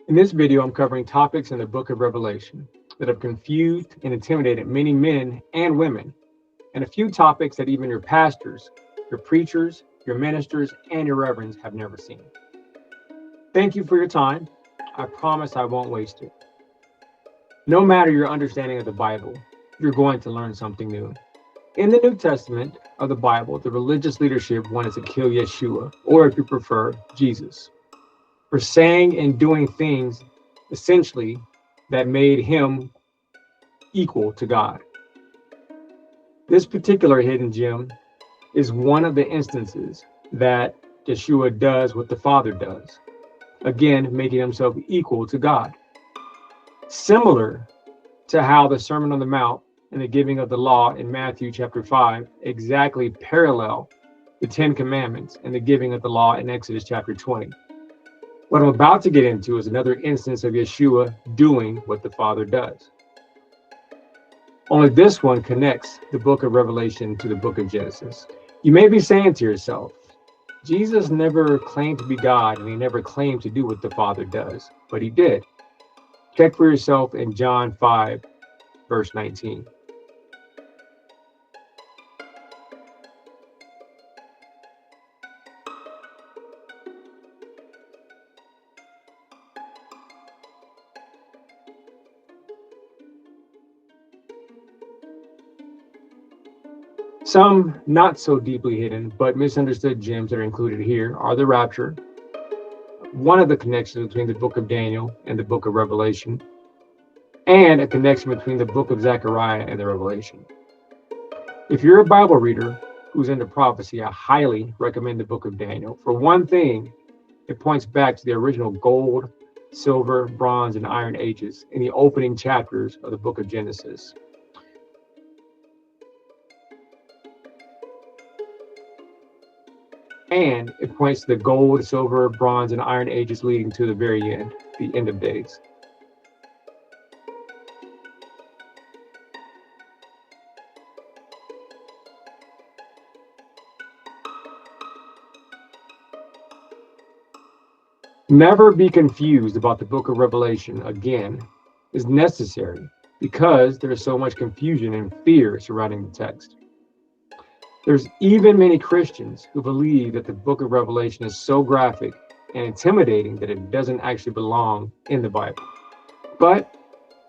In this video, I'm covering topics in the book of Revelation that have confused and intimidated many men and women, and a few topics that even your pastors, your preachers, your ministers, and your reverends have never seen. Thank you for your time. I promise I won't waste it. No matter your understanding of the Bible, you're going to learn something new. In the New Testament of the Bible, the religious leadership wanted to kill Yeshua, or if you prefer, Jesus, for saying and doing things essentially that made him equal to God. This particular hidden gem is one of the instances that Yeshua does what the Father does, again, making himself equal to God. Similar to how the Sermon on the Mount and the giving of the law in Matthew chapter 5 exactly parallel the Ten Commandments and the giving of the law in Exodus chapter 20. What I'm about to get into is another instance of Yeshua doing what the Father does. Only this one connects the book of Revelation to the book of Genesis. You may be saying to yourself, Jesus never claimed to be God and he never claimed to do what the Father does, but he did. Check for yourself in John 5, verse 19. Some not so deeply hidden but misunderstood gems that are included here are the rapture, one of the connections between the book of Daniel and the book of Revelation, and a connection between the book of Zechariah and the Revelation. If you're a Bible reader who's into prophecy, I highly recommend the book of Daniel. For one thing, it points back to the original gold, silver, bronze, and iron ages in the opening chapters of the book of Genesis. And it points to the gold, silver, bronze, and iron ages leading to the very end, the end of days. Never be confused about the book of Revelation, again, is necessary because there is so much confusion and fear surrounding the text. There's even many Christians who believe that the book of Revelation is so graphic and intimidating that it doesn't actually belong in the Bible. But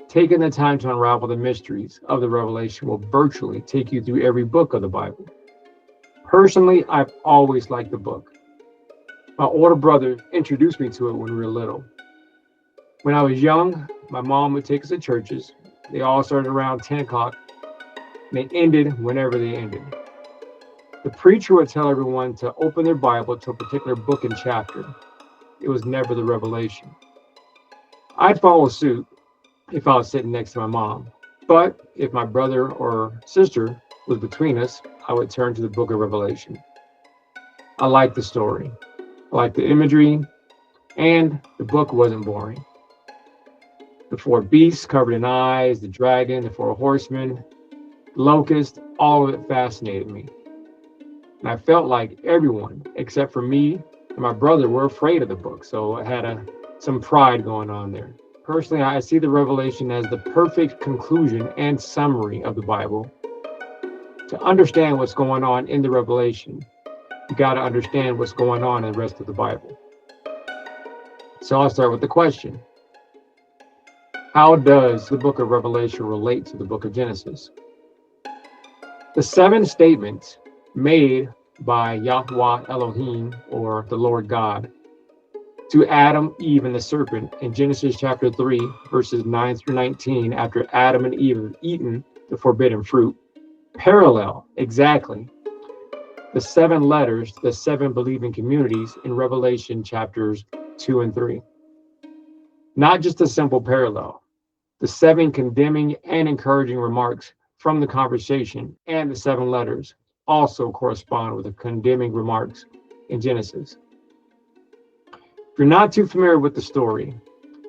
taking the time to unravel the mysteries of the Revelation will virtually take you through every book of the Bible. Personally, I've always liked the book. My older brother introduced me to it when we were little. When I was young, my mom would take us to churches. They all started around 10 o'clock, and they ended whenever they ended. The preacher would tell everyone to open their Bible to a particular book and chapter. It was never the Revelation. I'd follow suit if I was sitting next to my mom. But if my brother or sister was between us, I would turn to the book of Revelation. I liked the story. I liked the imagery, and the book wasn't boring. The four beasts covered in eyes, the dragon, the four horsemen, the locust, all of it fascinated me. And I felt like everyone, except for me and my brother, were afraid of the book. So I had some pride going on there. Personally, I see the Revelation as the perfect conclusion and summary of the Bible. To understand what's going on in the Revelation, you got to understand what's going on in the rest of the Bible. So I'll start with the question. How does the book of Revelation relate to the book of Genesis? The 7 statements made by Yahweh Elohim, or the Lord God, to Adam, Eve, and the serpent in Genesis chapter 3, verses 9 through 19, after Adam and Eve have eaten the forbidden fruit, parallel exactly the 7 letters to the 7 believing communities in Revelation chapters 2 and 3. Not just a simple parallel. The 7 condemning and encouraging remarks from the conversation and the 7 letters also correspond with the condemning remarks in Genesis. If you're not too familiar with the story,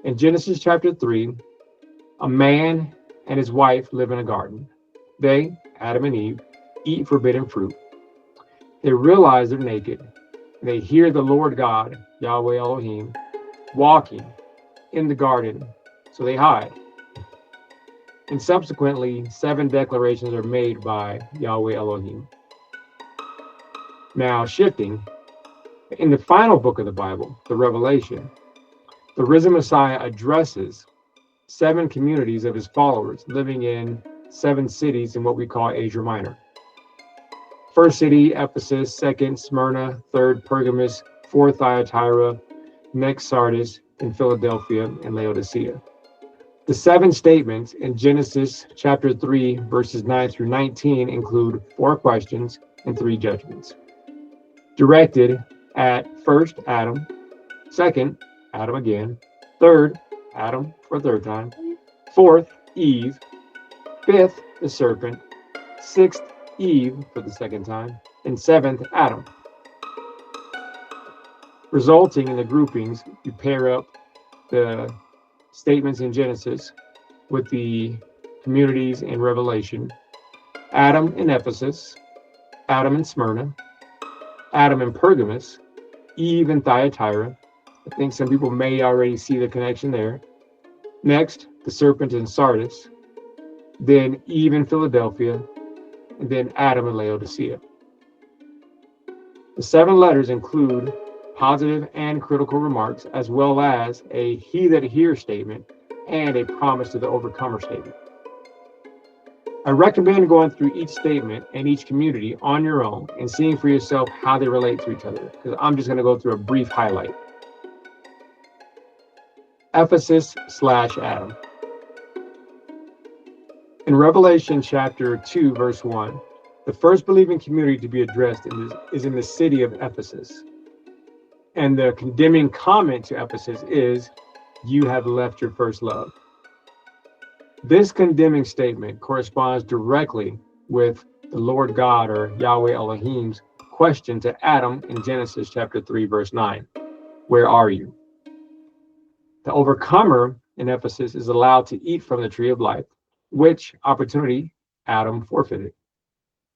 in Genesis chapter 3, a man and his wife live in a garden. They, Adam and Eve, eat forbidden fruit. They realize they're naked, and they hear the Lord God, Yahweh Elohim, walking in the garden, so they hide. And subsequently, 7 declarations are made by Yahweh Elohim. Now, shifting, in the final book of the Bible, the Revelation, the risen Messiah addresses 7 communities of his followers living in 7 cities in what we call Asia Minor. First city, Ephesus; second, Smyrna; third, Pergamos; fourth, Thyatira; next, Sardis; and Philadelphia and Laodicea. The 7 statements in Genesis chapter 3, verses 9 through 19 include 4 questions and 3 judgments, directed at first, Adam; second, Adam again; third, Adam for a third time; fourth, Eve; fifth, the serpent; sixth, Eve for the second time; and seventh, Adam. Resulting in the groupings, you pair up the statements in Genesis with the communities in Revelation: Adam in Ephesus, Adam in Smyrna, Adam in Pergamos, Eve in Thyatira. I think some people may already see the connection there. Next, the serpent in Sardis, then Eve in Philadelphia, and then Adam in Laodicea. The 7 letters include positive and critical remarks, as well as a he that hears statement and a promise to the overcomer statement. I recommend going through each statement and each community on your own and seeing for yourself how they relate to each other, because I'm just going to go through a brief highlight. Ephesus/Adam. In Revelation chapter 2, verse 1, the first believing community to be addressed is in the city of Ephesus. And the condemning comment to Ephesus is, "You have left your first love." This condemning statement corresponds directly with the Lord God, or Yahweh Elohim's, question to Adam in Genesis chapter 3, verse 9. Where are you? The overcomer in Ephesus is allowed to eat from the tree of life, which opportunity Adam forfeited.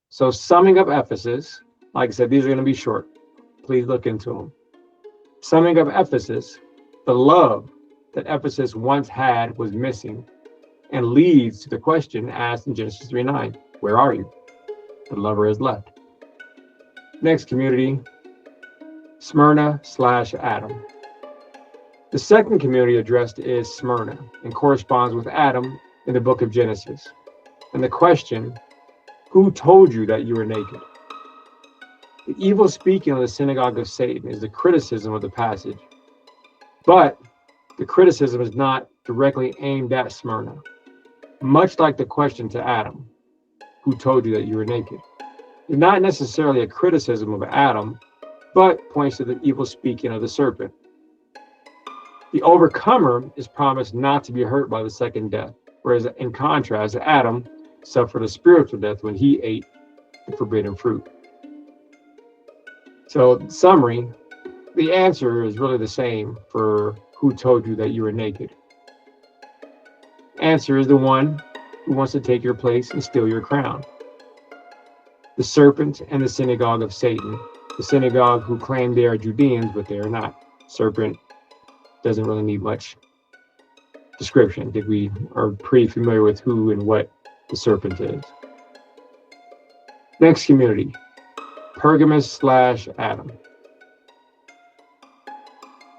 So summing up Ephesus, like I said, these are going to be short. Please look into them. Summing up Ephesus, the love that Ephesus once had was missing, and leads to the question asked in Genesis 3:9, where are you? The lover has left. Next community, Smyrna/Adam. The second community addressed is Smyrna and corresponds with Adam in the book of Genesis. And the question, who told you that you were naked? The evil speaking of the synagogue of Satan is the criticism of the passage. But the criticism is not directly aimed at Smyrna. Much like the question to Adam, who told you that you were naked? It's not necessarily a criticism of Adam, but points to the evil speaking of the serpent. The overcomer is promised not to be hurt by the second death, whereas in contrast, Adam suffered a spiritual death when he ate the forbidden fruit. So, summary, the answer is really the same for who told you that you were naked. Answer is the one who wants to take your place and steal your crown. The serpent and the synagogue of Satan. The synagogue who claim they are Judeans, but they are not. Serpent doesn't really need much description. I think we are pretty familiar with who and what the serpent is. Next community, Pergamos/Adam.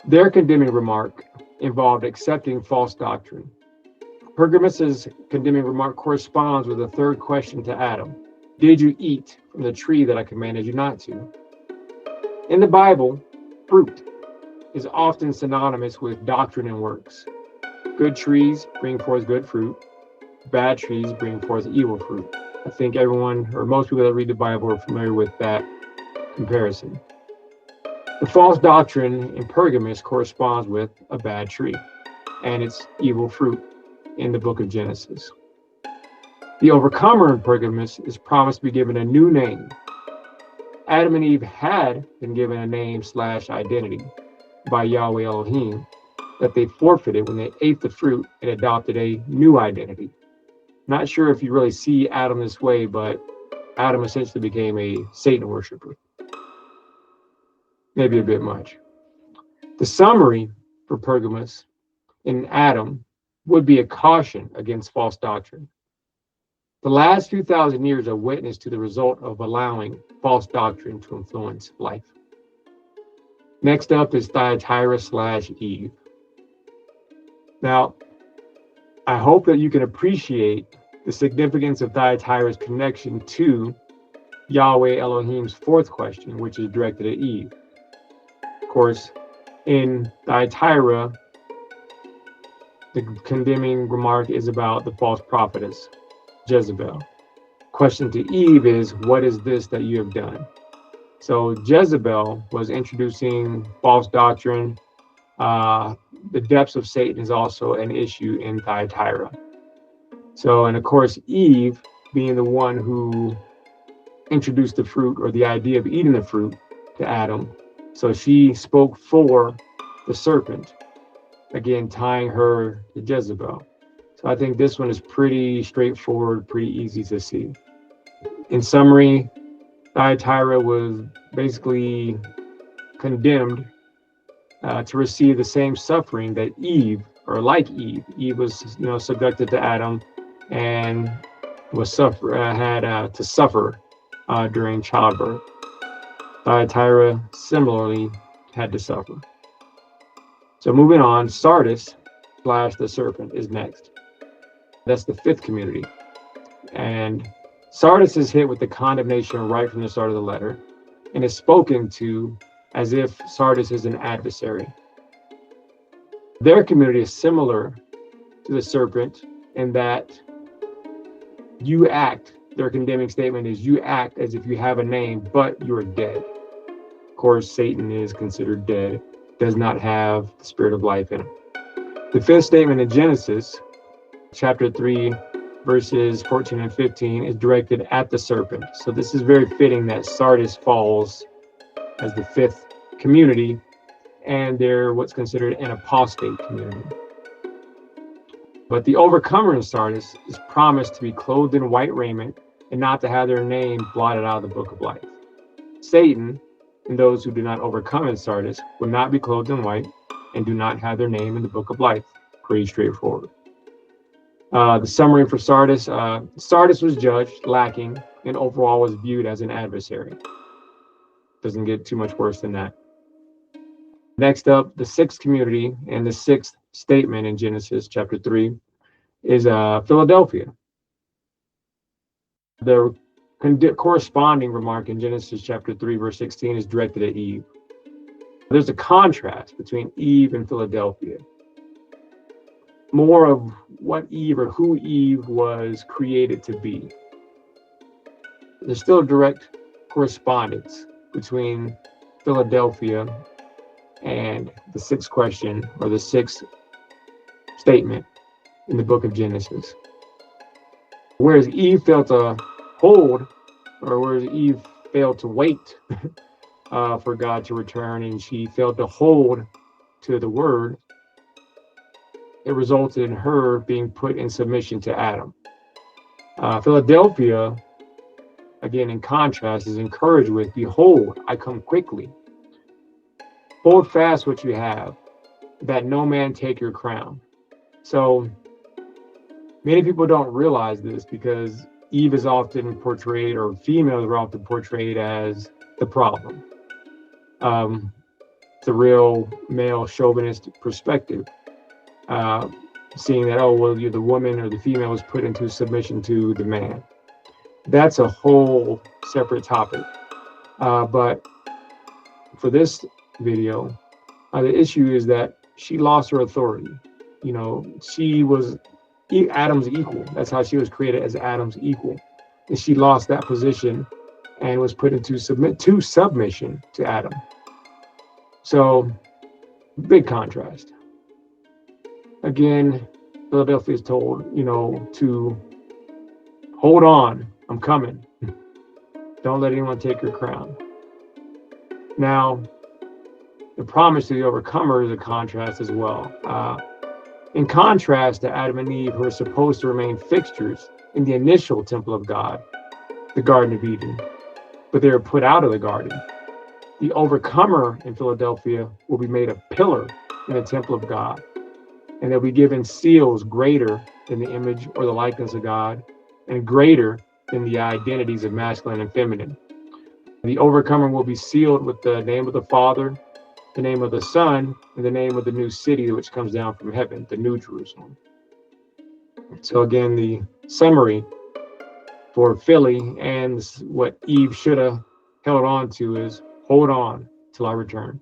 Their condemning remark involved accepting false doctrine. Pergamos' condemning remark corresponds with the third question to Adam. Did you eat from the tree that I commanded you not to? In the Bible, fruit is often synonymous with doctrine and works. Good trees bring forth good fruit. Bad trees bring forth evil fruit. I think everyone, or most people that read the Bible, are familiar with that comparison. The false doctrine in Pergamos corresponds with a bad tree and its evil fruit in the book of Genesis. The overcomer in Pergamos is promised to be given a new name. Adam and Eve had been given a name/identity by Yahweh Elohim that they forfeited when they ate the fruit and adopted a new identity. Not sure if you really see Adam this way, but Adam essentially became a Satan worshiper. Maybe a bit much. The summary for Pergamos in Adam would be a caution against false doctrine. The last few thousand years are witness to the result of allowing false doctrine to influence life. Next up is Thyatira/Eve. Now, I hope that you can appreciate the significance of Thyatira's connection to Yahweh Elohim's fourth question, which is directed at Eve. Of course, in Thyatira, the condemning remark is about the false prophetess, Jezebel. Question to Eve is, what is this that you have done? So Jezebel was introducing false doctrine. The depths of Satan is also an issue in Thyatira. So, and of course, Eve being the one who introduced the fruit, or the idea of eating the fruit, to Adam. So she spoke for the serpent, again, tying her to Jezebel. So I think this one is pretty straightforward, pretty easy to see. In summary, Thyatira was basically condemned to receive the same suffering that Eve, or like Eve, was subjected to Adam, and was had to suffer during childbirth. Thyatira similarly had to suffer. So moving on, Sardis/the serpent is next. That's the fifth community. And Sardis is hit with the condemnation right from the start of the letter, and is spoken to as if Sardis is an adversary. Their community is similar to the serpent in that their condemning statement is, you act as if you have a name, but you're dead. Of course, Satan is considered dead, does not have the spirit of life in him. The fifth statement in Genesis, chapter 3, verses 14 and 15, is directed at the serpent. So this is very fitting that Sardis falls as the fifth community, and they're what's considered an apostate community. But the overcomer in Sardis is promised to be clothed in white raiment and not to have their name blotted out of the book of life. Satan and those who do not overcome in Sardis will not be clothed in white and do not have their name in the book of life. Pretty straightforward. The summary for Sardis: Sardis was judged lacking and overall was viewed as an adversary. Doesn't get too much worse than that. Next up, the sixth community and the sixth statement in Genesis chapter 3 is Philadelphia. The corresponding remark in Genesis chapter 3 verse 16 is directed at Eve. There's a contrast between Eve and Philadelphia. More of what Eve, or who Eve was created to be. There's still direct correspondence between Philadelphia and the sixth question, or the sixth statement in the book of Genesis. Whereas Eve failed to hold, or whereas Eve failed to wait for God to return, and she failed to hold to the word, it resulted in her being put in submission to Adam. Philadelphia, again in contrast, is encouraged with, behold, I come quickly. Hold fast what you have, that no man take your crown. So many people don't realize this, because Eve is often portrayed, or females are often portrayed as the problem. It's a real male chauvinist perspective. Seeing that, oh, well, you're the woman, or the female was put into submission to the man. That's a whole separate topic. But for this video, the issue is that she lost her authority. She was Adam's equal. That's how she was created, as Adam's equal. And she lost that position and was put into submission to Adam. So, big contrast. Again, Philadelphia is told, to hold on, I'm coming. Don't let anyone take your crown. Now, the promise to the overcomer is a contrast as well. In contrast to Adam and Eve, who are supposed to remain fixtures in the initial temple of God, the Garden of Eden, but they are put out of the garden. The overcomer in Philadelphia will be made a pillar in the temple of God. and they'll be given seals greater than the image or the likeness of God, and greater than the identities of masculine and feminine. The overcomer will be sealed with the name of the Father, the name of the Son, and the name of the new city which comes down from heaven, the New Jerusalem. So again, the summary for Philly and what Eve should have held on to is hold on till I return.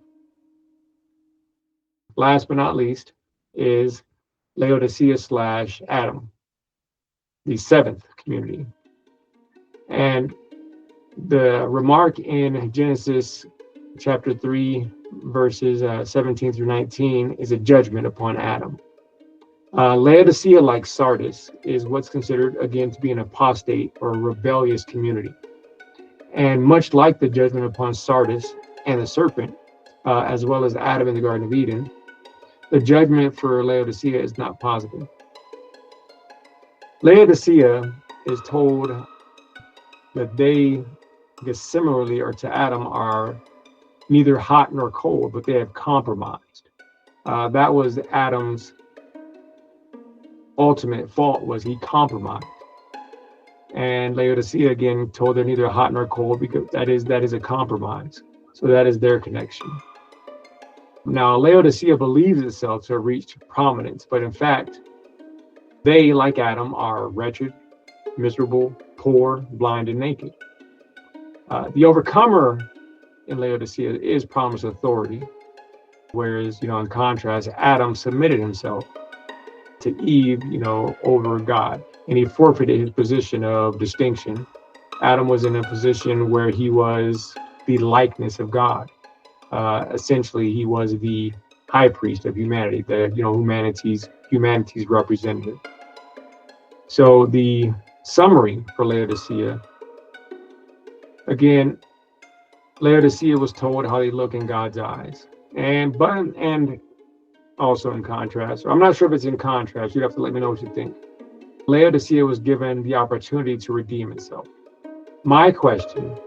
Last but not least is Laodicea / Adam, the seventh community. And the remark in Genesis chapter 3, verses 17 through 19 is a judgment upon Adam. Laodicea, like Sardis, is what's considered, again, to be an apostate or a rebellious community. And much like the judgment upon Sardis and the serpent, as well as Adam in the Garden of Eden, the judgment for Laodicea is not positive. Laodicea is told that they, I guess similarly, or to Adam, are neither hot nor cold, but they have compromised. That was Adam's ultimate fault, was he compromised. And Laodicea, again, told they're neither hot nor cold, because that is a compromise. So that is their connection. Now, Laodicea believes itself to have reached prominence, but in fact, they, like Adam, are wretched, miserable, poor, blind, and naked. The overcomer in Laodicea is promised authority, whereas, in contrast, Adam submitted himself to Eve, over God, and he forfeited his position of distinction. Adam was in a position where he was the likeness of God. Essentially, he was the high priest of humanity, the humanity's representative. So the summary for Laodicea, again, Laodicea was told how they look in God's eyes, and also in contrast, I'm not sure if it's in contrast, you'd have to let me know what you think. Laodicea was given the opportunity to redeem itself. My question,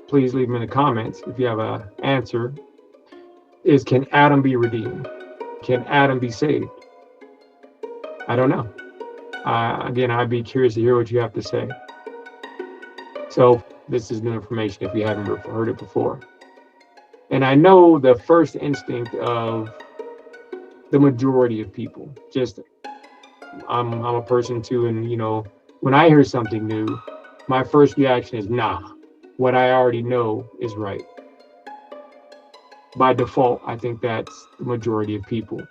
please leave them in the comments if you have an answer, is, can Adam be redeemed? Can Adam be saved? I don't know. Again, I'd be curious to hear what you have to say. So this is new information if you haven't heard it before. And I know the first instinct of the majority of people, I'm a person too, and when I hear something new, my first reaction is, nah, what I already know is right. By default, I think that's the majority of people.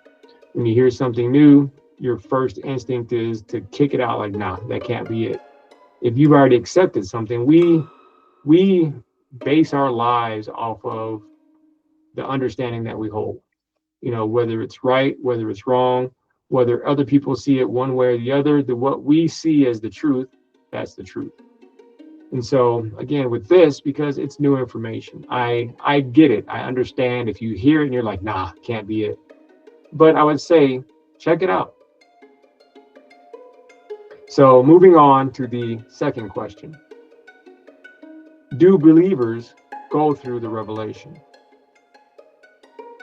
When you hear something new, your first instinct is to kick it out like, nah, that can't be it. If you've already accepted something, we base our lives off of the understanding that we hold. Whether it's right, whether it's wrong, whether other people see it one way or the other, what we see as the truth, that's the truth. And so, again, with this, because it's new information, I get it. I understand if you hear it and you're like, nah, can't be it. But I would say, check it out. So moving on to the second question. Do believers go through the revelation?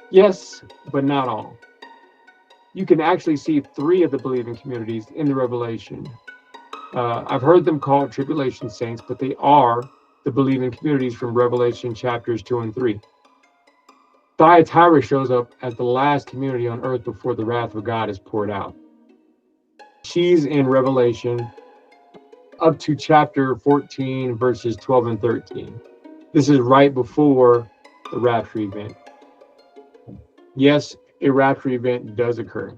Yes, but not all. You can actually see 3 of the believing communities in the revelation. I've heard them called tribulation saints, but they are the believing communities from Revelation chapters 2 and 3. Thyatira shows up as the last community on earth before the wrath of God is poured out. She's in Revelation up to chapter 14, verses 12 and 13. This is right before the rapture event. Yes, a rapture event does occur.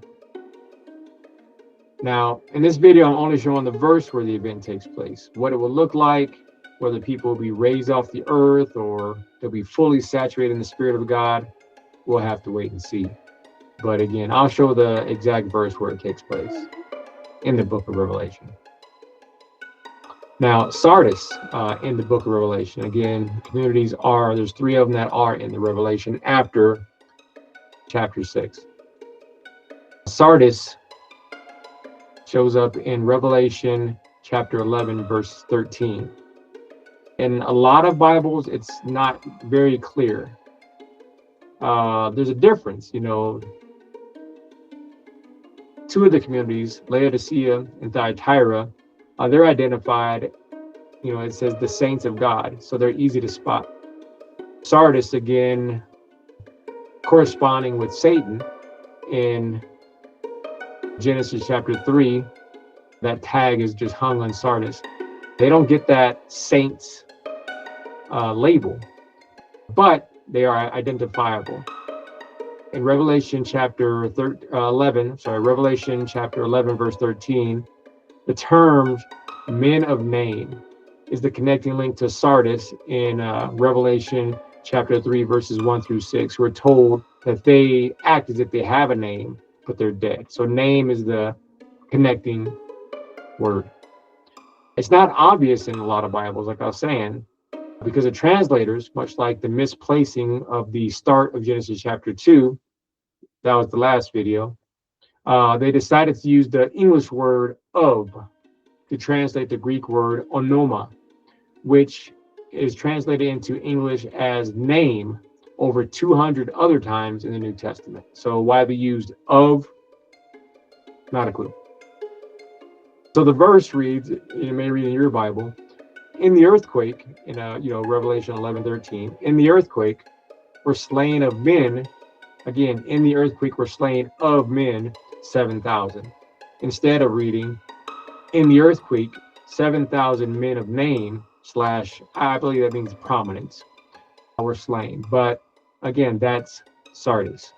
Now, in this video, I'm only showing the verse where the event takes place, what it will look like, whether people will be raised off the earth or they'll be fully saturated in the Spirit of God. We'll have to wait and see. But again, I'll show the exact verse where it takes place in the book of Revelation. Now, Sardis in the book of Revelation, again, communities there's 3 of them that are in the Revelation after chapter 6. Sardis shows up in Revelation chapter 11, verse 13. In a lot of Bibles, it's not very clear. There's a difference, Two of the communities, Laodicea and Thyatira, they're identified, it says the saints of God, so they're easy to spot. Sardis, again, corresponding with Satan in Genesis chapter 3, that tag is just hung on Sardis. They don't get that saints label, but they are identifiable. In Revelation chapter 11, verse 13, the term men of name is the connecting link to Sardis in Revelation chapter 3, verses 1 through 6. We're told that they act as if they have a name, but they're dead. So name is the connecting word. It's not obvious in a lot of Bibles, like I was saying, because the translators, much like the misplacing of the start of Genesis chapter 2, that was the last video, they decided to use the English word of to translate the Greek word onoma, which is translated into English as name over 200 other times in the New Testament. So why they used of, not a clue. So the verse reads, you may read in your Bible, in the earthquake, in Revelation 11:13, in the earthquake were slain of men, again, in the earthquake were slain of men 7,000. Instead of reading, in the earthquake, 7,000 men of name / I believe that means prominence, were slain. But again, that's Sardis.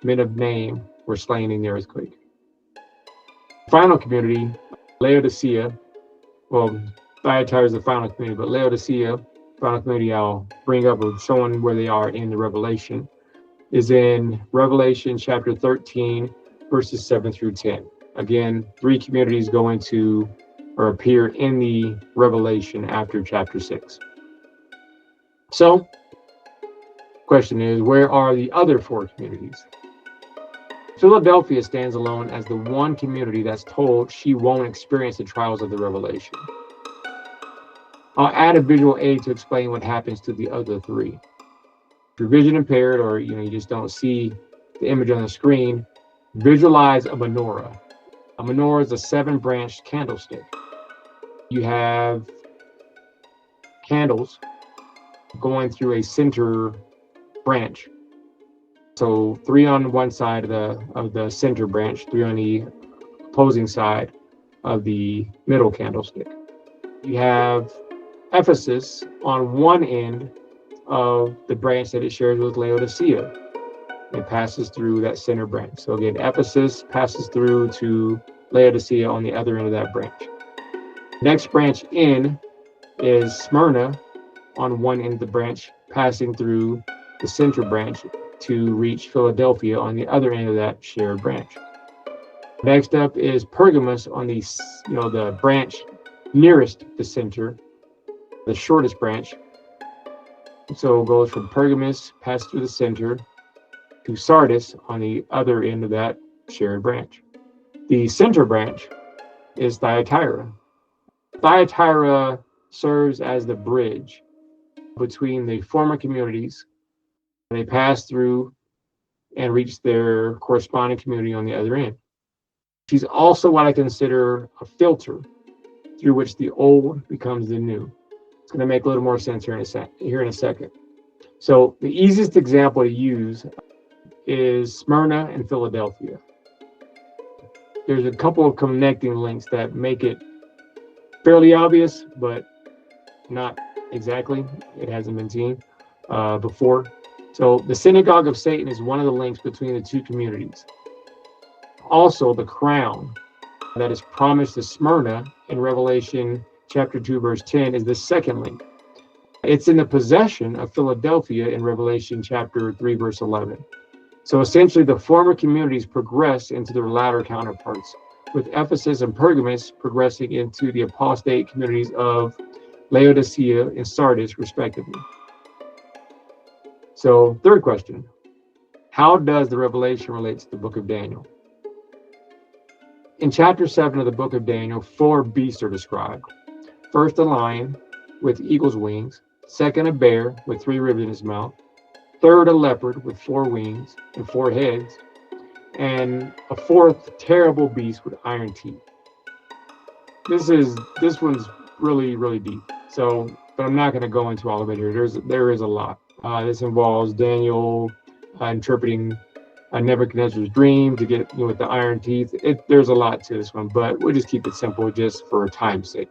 Men of name were slain in the earthquake. Final community, Laodicea. Well, Thyatira is the final community, but Laodicea, final community I'll bring up of showing where they are in the Revelation, is in Revelation chapter 13, verses 7 through 10. Again, three communities go into or appear in the Revelation after chapter 6. So, question is, where are the other four communities? Philadelphia stands alone as the one community that's told she won't experience the trials of the Revelation. I'll add a visual aid to explain what happens to the other three. If you're vision impaired or you just don't see the image on the screen, visualize a menorah. A menorah is a 7-branched candlestick. You have candles going through a center branch. So 3 on one side of the center branch, 3 on the opposing side of the middle candlestick. You have Ephesus on one end of the branch that it shares with Laodicea. It passes through that center branch. So again, Ephesus passes through to Laodicea on the other end of that branch. Next branch in is Smyrna on one end of the branch, passing through the center branch to reach Philadelphia on the other end of that shared branch. Next up is Pergamos on the branch nearest the center, the shortest branch. So it goes from Pergamos, passes through the center, to Sardis on the other end of that shared branch. The center branch is Thyatira. Thyatira serves as the bridge between the former communities. They pass through and reach their corresponding community on the other end. She's also what I consider a filter through which the old becomes the new. It's going to make a little more sense here in a second. So the easiest example to use is Smyrna and Philadelphia. There's a couple of connecting links that make it fairly obvious, but not exactly. It hasn't been seen before. So the synagogue of Satan is one of the links between the two communities. Also, the crown that is promised to Smyrna in Revelation chapter 2, verse 10 is the second link. It's in the possession of Philadelphia in Revelation chapter 3, verse 11. So essentially, the former communities progress into their latter counterparts, with Ephesus and Pergamos progressing into the apostate communities of Laodicea and Sardis, respectively. So, third question, how does the Revelation relate to the book of Daniel? In chapter 7 of the book of Daniel, 4 beasts are described. First, a lion with eagle's wings. Second, a bear with 3 ribs in his mouth. Third, a leopard with 4 wings and 4 heads. and a fourth terrible beast with iron teeth. This one's really deep. So, but I'm not going to go into all of it here. There is a lot. This involves Daniel interpreting Nebuchadnezzar's dream to get with the iron teeth. There's a lot to this one, but we'll just keep it simple just for time's sake.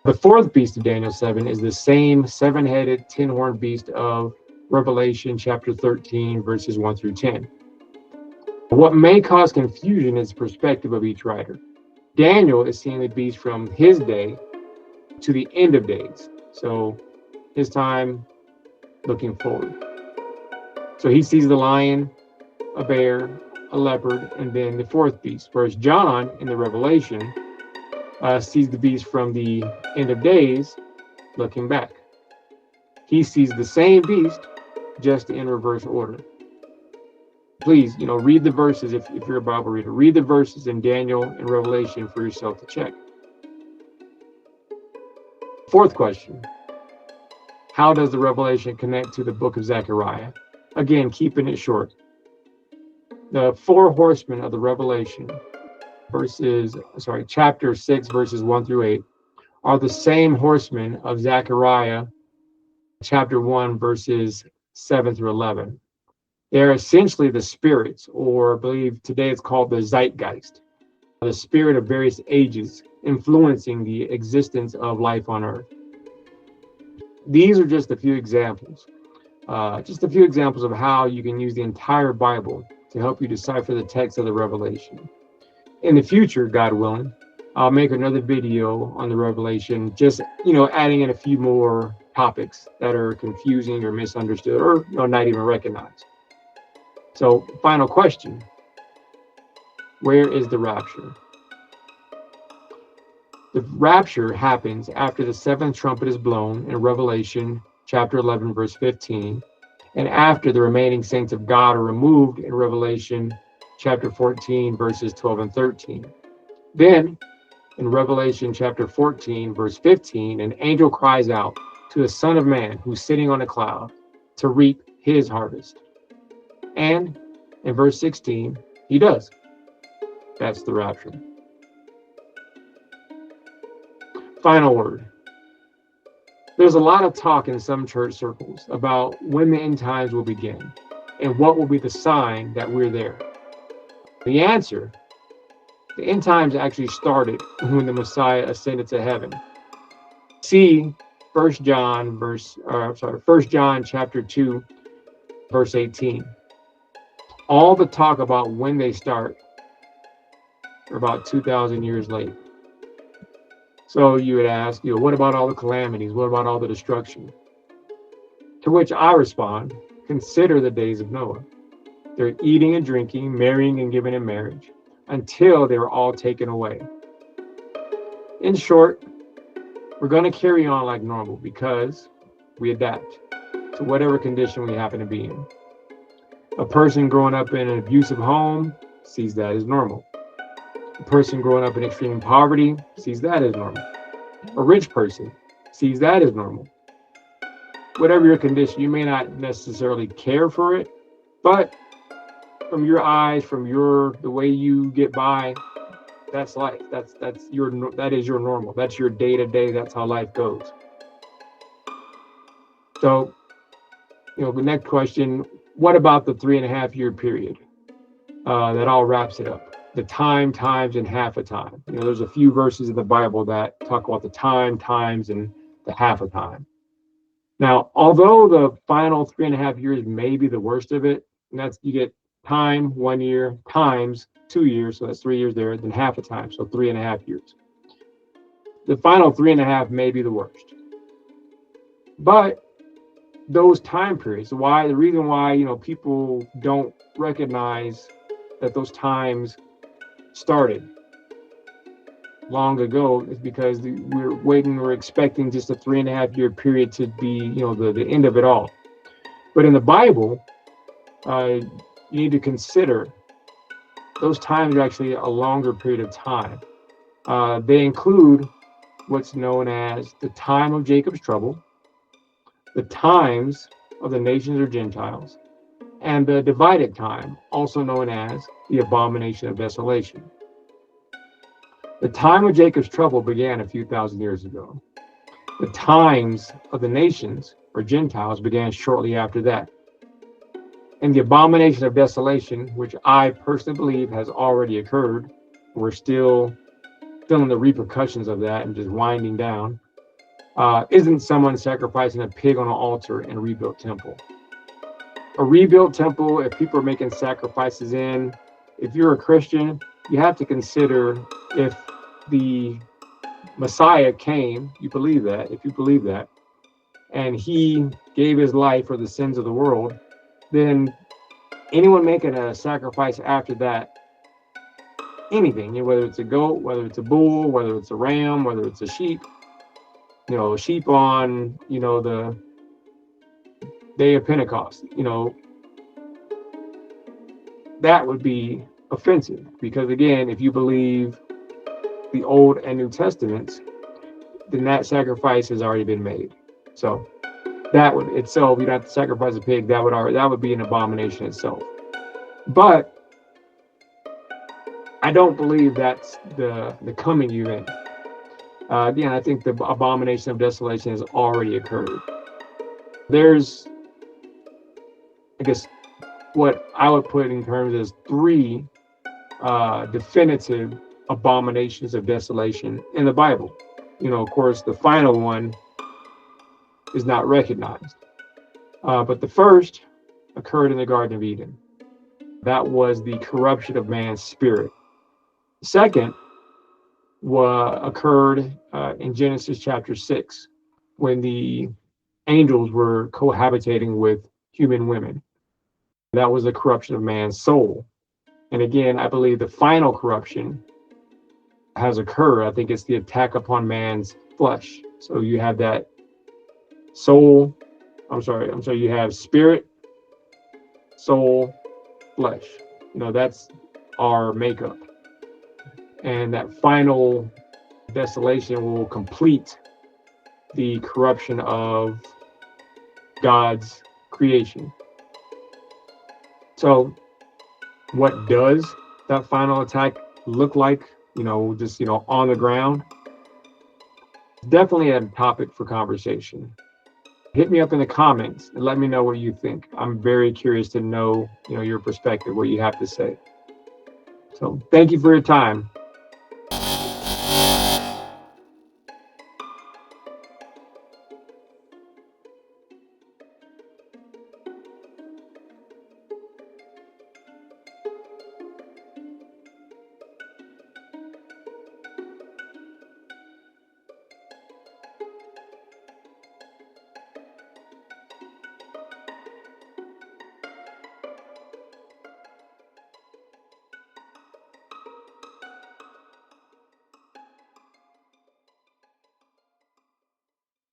The fourth beast of Daniel 7 is the same seven-headed, ten-horned beast of Revelation chapter 13, verses 1 through 10. What may cause confusion is the perspective of each writer. Daniel is seeing the beast from his day to the end of days. So his time looking forward. So he sees the lion, a bear, a leopard, and then the fourth beast. Whereas John in the Revelation sees the beast from the end of days looking back. He sees the same beast just in reverse order. Please, read the verses if you're a Bible reader. Read the verses in Daniel and Revelation for yourself to check. Fourth question. How does the Revelation connect to the book of Zechariah? Again, keeping it short. The four horsemen of the Revelation, chapter 6, verses 1 through 8, are the same horsemen of Zechariah, chapter 1, verses 7 through 11. They're essentially the spirits, or I believe today it's called the zeitgeist, the spirit of various ages influencing the existence of life on earth. These are just a few examples. Of how you can use the entire Bible to help you decipher the text of the Revelation. In the future, God willing, I'll make another video on the Revelation, just, adding in a few more topics that are confusing or misunderstood or not even recognized. So, final question. Where is the rapture? The rapture happens after the seventh trumpet is blown in Revelation chapter 11, verse 15, and after the remaining saints of God are removed in Revelation chapter 14, verses 12 and 13. Then, in Revelation chapter 14, verse 15, an angel cries out to the Son of Man who's sitting on a cloud to reap his harvest. And in verse 16, he does. That's the rapture. Final word. There's a lot of talk in some church circles about when the end times will begin and what will be the sign that we're there. The answer, the end times actually started when the Messiah ascended to heaven. See 1 John chapter 2, verse 18. All the talk about when they start are about 2,000 years late. So you would ask, what about all the calamities? What about all the destruction? To which I respond, consider the days of Noah. They're eating and drinking, marrying and giving in marriage, until they were all taken away. In short, we're going to carry on like normal because we adapt to whatever condition we happen to be in. A person growing up in an abusive home sees that as normal. A person growing up in extreme poverty sees that as normal. A rich person sees that as normal. Whatever your condition, you may not necessarily care for it, but from your eyes, the way you get by, that's life. That is your normal. That's your day-to-day. That's how life goes. So, the next question, what about the 3.5-year period? That all wraps it up. The time, times, and half a time. There's a few verses in the Bible that talk about the time, times, and the half a time. Now, although the final 3.5 years may be the worst of it, and you get time, 1 year, times 2 years, so that's 3 years there, then half a time, so 3.5 years. The final 3.5 may be the worst. But those time periods, the reason why, people don't recognize that those times started long ago is because we're expecting just a 3.5-year period to be, the end of it all. But in the Bible, you need to consider those times are actually a longer period of time. They include what's known as the time of Jacob's trouble, the times of the nations or Gentiles, and the divided time, also known as the abomination of desolation. The time of Jacob's trouble began a few thousand years ago. The times of the nations, or Gentiles, began shortly after that. And the abomination of desolation, which I personally believe has already occurred, we're still feeling the repercussions of that and just winding down, isn't someone sacrificing a pig on an altar in a rebuilt temple. A rebuilt temple, if people are making sacrifices in, if you're a Christian, you have to consider if the Messiah came, you believe that, if you believe that, and he gave his life for the sins of the world, then anyone making a sacrifice after that, anything, whether it's a goat, whether it's a bull, whether it's a ram, whether it's a sheep, sheep on, the day of Pentecost, that would be offensive. Because again, if you believe the Old and New Testaments, then that sacrifice has already been made. So that would itself, you don't have to sacrifice a pig, that would be an abomination itself. But I don't believe that's the coming event. Again, I think the abomination of desolation has already occurred. There's, I guess, what I would put in terms as three definitive abominations of desolation in the Bible. Of course, the final one is not recognized. But the first occurred in the Garden of Eden. That was the corruption of man's spirit. Second occurred in Genesis chapter 6, when the angels were cohabitating with human women. That was the corruption of man's soul. And again, I believe the final corruption has occurred. I think it's the attack upon man's flesh. So you have that soul, you have spirit, soul, flesh. That's our makeup. And that final desolation will complete the corruption of God's creation. So what does that final attack look like, just, on the ground? Definitely a topic for conversation. Hit me up in the comments and let me know what you think. I'm very curious to know, your perspective, what you have to say. So thank you for your time.